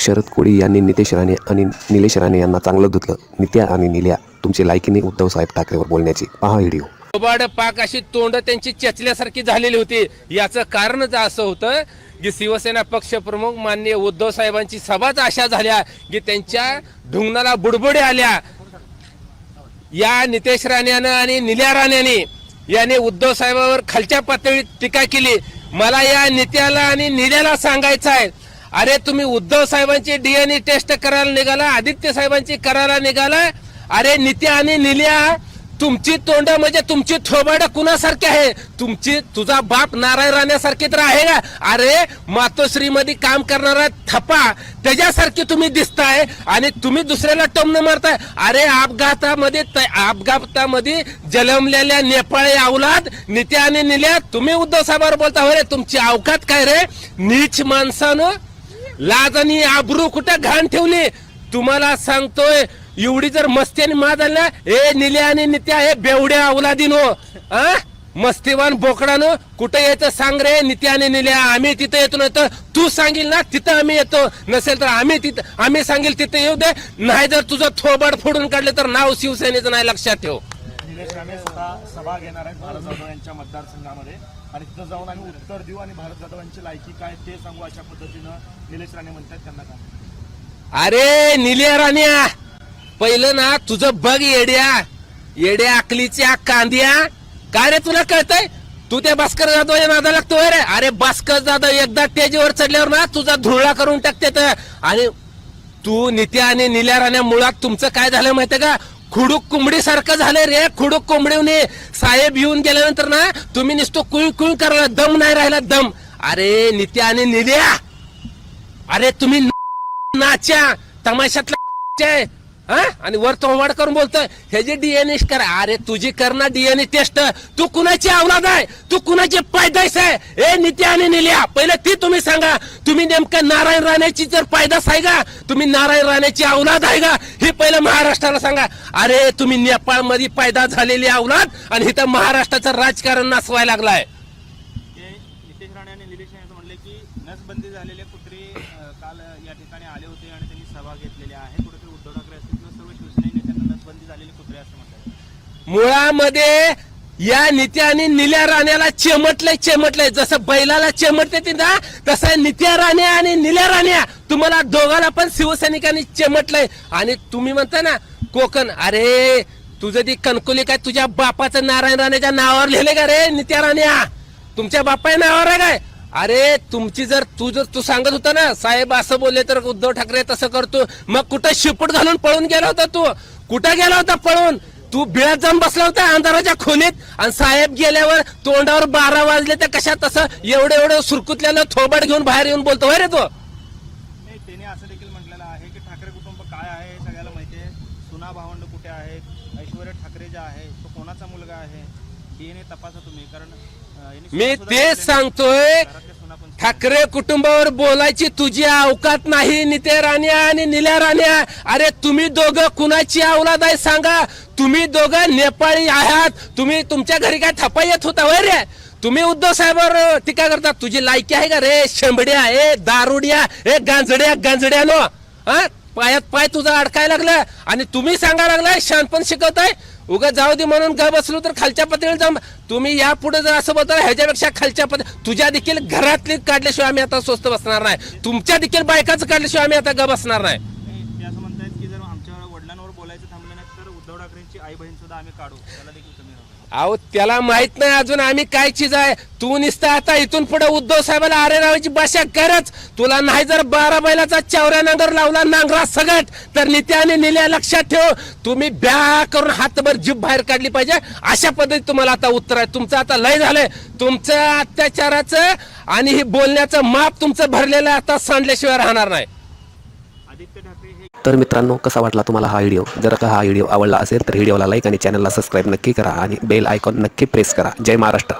शरद कोळी यांनी नितेश राणे आणि निलेश राणे यांना चांगलं धुतलं. नित्या आणि निल्या तुमची लायकीने उद्धव साहेब ठाकरेवर बोलण्याची पहा व्हिडिओ. थोबाड पाक अशी तोंड त्यांची चेचल्यासारखी झालेली होती. याचं कारणच असं होतं की शिवसेना पक्षप्रमुख माननीय उद्धव साहेबांची सभाच अशा झाल्या की त्यांच्या ढुंगणाला बुडबुडे आल्या. या नितेश राणेनं आणि निल्या राणेने याने उद्धव साहेबांवर खालच्या पातळीत टीका केली. मला या नित्याला आणि निल्याला सांगायचं आहे, अरे तुम्ही उद्धव साहेबांची डीएनए टेस्ट करायला निघाला, आदित्य साहेबांची करायला निघाला. अरे नित्या आणि निल्या तुमची तोंड म्हणजे तुमची थोबाड कुणासारखी आहे? तुझा बाप नारायण राणेसारखी तर आहे का? अरे मातोश्री मध्ये काम करणारा थपा त्याच्यासारखी तुम्ही दिसताय आणि तुम्ही दुसऱ्याला टोमणं मारताय. अरे अपघातामध्ये जन्मलेल्या नेपाळी अवलाद नित्या आणि निल्या तुम्ही उद्धव साहेबांवर बोलता. हो रे, तुमची अवकात काय रे? नीच माणसानं लाज आणि आबरू कुठं घाण ठेवली? तुम्हाला सांगतोय, एवढी जर मस्ती आणि माज आली ना, हे निल्या आणि नित्या हे बेवड्या अवलादीनो, मस्तीवान बोकडानो कुठं यायचं सांग रे. नित्या आणि निल्या आम्ही तिथं येतो, नाही तर तू सांगील ना तिथं आम्ही येतो, नसेल तर आम्ही सांगेल तिथं येऊ दे. नाही जर तुझं थोबाड फोडून काढले तर नाव शिवसेनेचं नाही, लक्षात ठेव. निलेश राणे स्वतः सभा घेणार आहेत भारत जाधव यांच्या मतदारसंघामध्ये आणि तिथं जाऊन आम्ही उत्तर देऊ आणि भारत जाधव यांची लायकी काय ते सांगू, अशा पद्धतीनं निलेश राणे म्हणतात. त्यांना काय? अरे निल्या राण्या, पहिलं ना तुझं बघ येड्या अकलीच्या कांद्या. काय रे तुला कळतंय? तू त्या भास्कर जाधव या नादा लागतोय रे. अरे भास्कर जाधव एकदा टेजवर चढल्यावर ना तुझा धुळा करून टाकते. आणि तू नित्या आणि निल्या राण्या मुळात तुमचं काय झालं माहितीये का? खुडूक कोंबडी सारखं झालंय रे. खुडूक कोंबडीने साहेब येऊन गेल्यानंतर ना तुम्ही नुसतं कुळ कुळ करायला दम नाही राहिला, दम. अरे नित्या आणि निल्या, अरे तुम्ही नाच्या तमाशातला आणि वर तोंड करून बोलतोय ह्याची डीएनए करा. अरे तुझी करणार डीएनए टेस्ट. तू कुणाची अवलाद आहे? तू कुणाची पैदास आहे? ए नित्या आणि निल्या, पहिलं ती तुम्ही सांगा. तुम्ही नेमकं नारायण राणेची जर पैदास आहे का? तुम्ही नारायण राणेची अवलाद आहे का? हे पहिलं महाराष्ट्राला सांगा. अरे तुम्ही नेपाळ मध्ये पैदा झालेली अवलाद आणि इथं महाराष्ट्राचं राजकारण नासवायला लागलाय. नितेश राणे आणि निलेश राणे म्हणले की नसबंदी झालेले कुत्रे काल या ठिकाणी आले होते आणि त्यांनी सभा घेतलेली आहे. कुठेतरी उद्धव ठाकरे असतील किंवा सर्व शिवसेना नेत्यांना नसबंदी झालेले कुत्रे असं म्हणतात. मुळामध्ये या नित्या आणि निल्या राण्याला चेमटलंय. जसं बैलाला चेमटते ना, तसं नित्या राणे आणि निल्या राण्या तुम्हाला दोघाला पण शिवसैनिकांनी चेमटलंय. आणि तुम्ही म्हणता ना कोकण, अरे तुझं ती कणकुली काय तुझ्या बापाचं नारायण राणेच्या नावावर लिहिले का रे? नित्या राण्या तुमच्या बापाच्या नावावर आहे काय? अरे तुमची जर तू सांगत होता ना साहेब असं बोलले तर उद्धव ठाकरे तसं करतो, मग कुठं शिपूट घालून पळून गेला होता? तू कुठं गेला होता पळून? तू बिळात जाऊन बसला होता अंधाराच्या खोलीत आणि साहेब गेल्यावर तोंडावर 12 वाजले तर कशा तसं एवढं सुरकुतल्याला थोबाड घेऊन बाहेर येऊन बोलतो होय रे तो? त्याने असं देखील म्हटलेलं आहे की ठाकरे कुटुंब काय आहे सगळ्याला माहिती आहे. सुना भावंड कुठे आहेत, ऐश्वर्या ठाकरे जे आहे तो कोणाचा मुलगा आहे, डीएनए तपासा तुम्ही. कारण मी तेच सांगतोय, ठाकरे कुटुंबावर बोलायची तुझी अवकात नाही नित्या राण्या आणि निल्या राण्या. अरे तुम्ही दोघं कुणाची अवलाद आहे सांगा? तुम्ही दोघं नेपाळी आहात. तुम्ही तुमच्या घरी काय थपा येत होता वय रे? तुम्ही उद्धव साहेबांवर टीका करता. तुझी लायकी आहे का रे? शेंबड्या, ए दारुड्या, ए गांजड्यानो, पायात पाय तुझा अडकायला लागला आणि तुम्ही सांगायला लागलाय शहाणपण शिकवताय. उगा जाऊ दे म्हणून ग बसलो तर खालच्या पातळीवर जाऊन तुम्ही यापुढे जर असं बोलता ह्याच्यापेक्षा खालच्या तुझ्या देखील घरातली काढल्याशिवाय आम्ही आता स्वस्त बसणार नाही. तुमच्या देखील बायकाचं काढल्याशिवाय आम्ही आता ग बसणार नाही. ते असं म्हणतायत की जर आमच्या वडिलांवर बोलायचं थांबलं नाही तर उद्धव ठाकरेंची आई बहीण सुद्धा आम्ही काढू, त्याला देखील कमी राहू. अहो त्याला माहित नाही अजून आम्ही काय चीज आहे. तू निसता आता इथून पुढे उद्धव साहेबाला आरे रावायची भाषा करच. तुला नाही जर 12 बैलाचा चौऱ्या नांगर लावला नांगरा सगट तर नित्या आणि निल्या लक्षात ठेव. तुम्ही ब्या करून हातभर जीभ बाहेर काढली पाहिजे. अशा पद्धतीत तुम्हाला आता उत्तर आहे. तुमचं आता लय झालंय. तुमचं अत्याचाराचं आणि हे बोलण्याचं माप तुमचं भरलेलं आता सांडल्याशिवाय राहणार नाही. आदित्य ठाकरे हे तर मित्रांनो, कसा वाटला तुम्हाला हा व्हिडिओ? जर का हा व्हिडिओ आवडला असेल तर व्हिडिओला लाईक आणि चॅनलला सबस्क्राईब नक्की करा आणि बेल आयकॉन नक्की प्रेस करा. जय महाराष्ट्र.